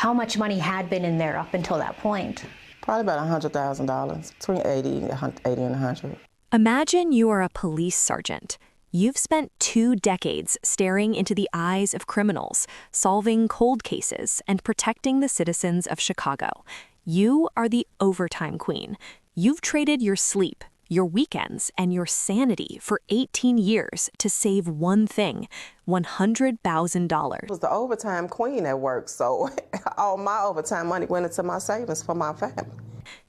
How much money had been in there up until that point? Probably about $100,000, between 80 and 100. Imagine you are a police sergeant. You've spent 2 decades staring into the eyes of criminals, solving cold cases, and protecting the citizens of Chicago. You are the overtime queen. You've traded your sleep, your weekends, and your sanity for 18 years to save one thing: $100,000. I was the overtime queen at work, so all my overtime money went into my savings for my family.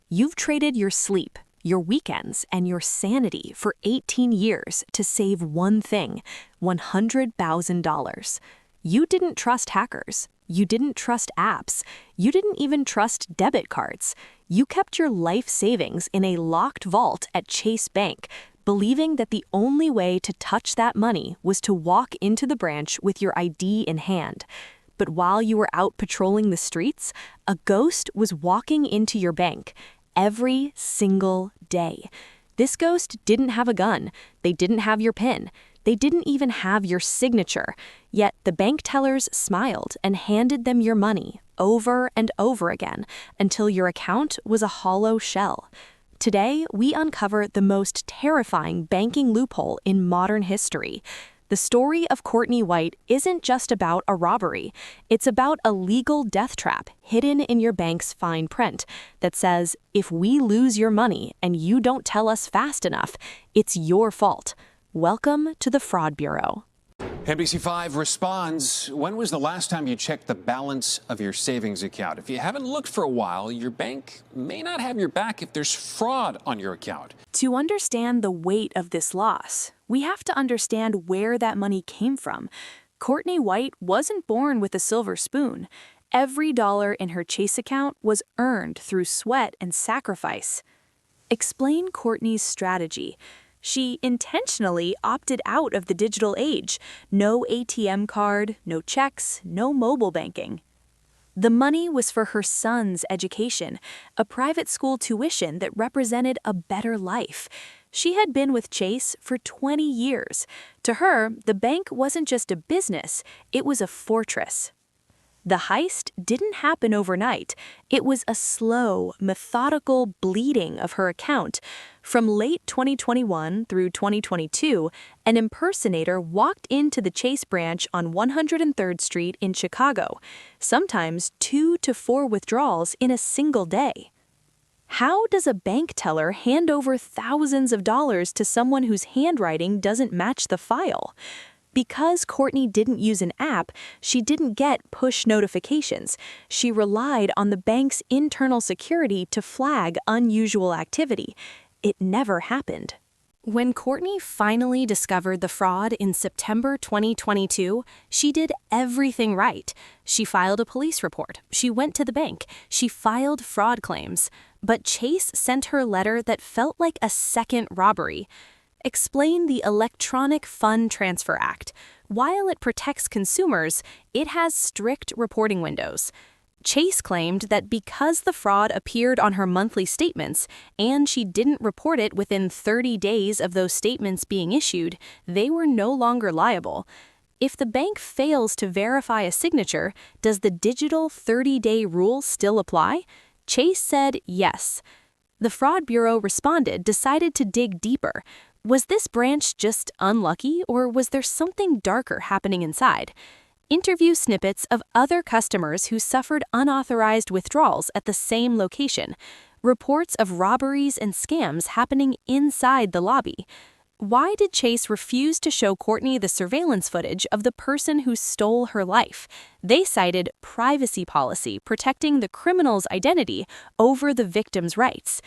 You've traded your sleep, your weekends, and your sanity for 18 years to save one thing: $100,000. You didn't trust hackers. You didn't trust apps. You didn't even trust debit cards. You kept your life savings in a locked vault at Chase Bank, believing that the only way to touch that money was to walk into the branch with your ID in hand. But while you were out patrolling the streets, a ghost was walking into your bank every single day. This ghost didn't have a gun. They didn't have your PIN. They didn't even have your signature. Yet the bank tellers smiled and handed them your money over and over again until your account was a hollow shell. Today, we uncover the most terrifying banking loophole in modern history. The story of Courtney White isn't just about a robbery. It's about a legal death trap hidden in your bank's fine print that says, if we lose your money and you don't tell us fast enough, it's your fault. Welcome to the Fraud Bureau. NBC5 responds, when was the last time you checked the balance of your savings account? If you haven't looked for a while, your bank may not have your back if there's fraud on your account. To understand the weight of this loss, we have to understand where that money came from. Courtney White wasn't born with a silver spoon. Every dollar in her Chase account was earned through sweat and sacrifice. Explain Courtney's strategy. She intentionally opted out of the digital age. No ATM card, no checks, no mobile banking. The money was for her son's education, a private school tuition that represented a better life. She had been with Chase for 20 years. To her, the bank wasn't just a business, it was a fortress. The heist didn't happen overnight. It was a slow, methodical bleeding of her account. From late 2021 through 2022, an impersonator walked into the Chase branch on 103rd Street in Chicago, sometimes 2 to 4 withdrawals in a single day. How does a bank teller hand over thousands of dollars to someone whose handwriting doesn't match the file? Because Courtney didn't use an app, she didn't get push notifications. She relied on the bank's internal security to flag unusual activity. It never happened. When Courtney finally discovered the fraud in September 2022, she did everything right. She filed a police report. She went to the bank. She filed fraud claims. But Chase sent her a letter that felt like a second robbery. Explain the Electronic Fund Transfer Act. While it protects consumers, it has strict reporting windows. Chase claimed that because the fraud appeared on her monthly statements and she didn't report it within 30 days of those statements being issued, they were no longer liable. If the bank fails to verify a signature, does the digital 30-day rule still apply? Chase said yes. The Fraud Bureau decided to dig deeper. Was this branch just unlucky, or was there something darker happening inside? Interview snippets of other customers who suffered unauthorized withdrawals at the same location. Reports of robberies and scams happening inside the lobby. Why did Chase refuse to show Courtney the surveillance footage of the person who stole her life? They cited privacy policy protecting the criminal's identity over the victim's rights.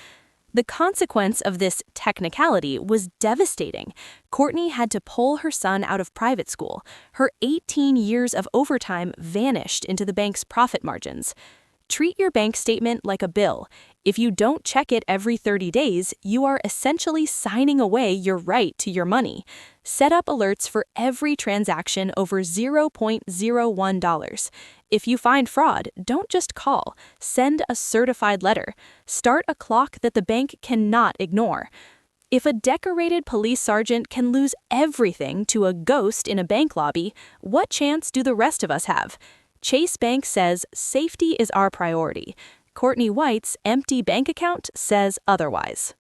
The consequence of this technicality was devastating. Courtney had to pull her son out of private school. Her 18 years of overtime vanished into the bank's profit margins. Treat your bank statement like a bill. If you don't check it every 30 days, you are essentially signing away your right to your money. Set up alerts for every transaction over $0.01. If you find fraud, don't just call. Send a certified letter. Start a clock that the bank cannot ignore. If a decorated police sergeant can lose everything to a ghost in a bank lobby, what chance do the rest of us have? Chase Bank says safety is our priority. Courtney White's empty bank account says otherwise.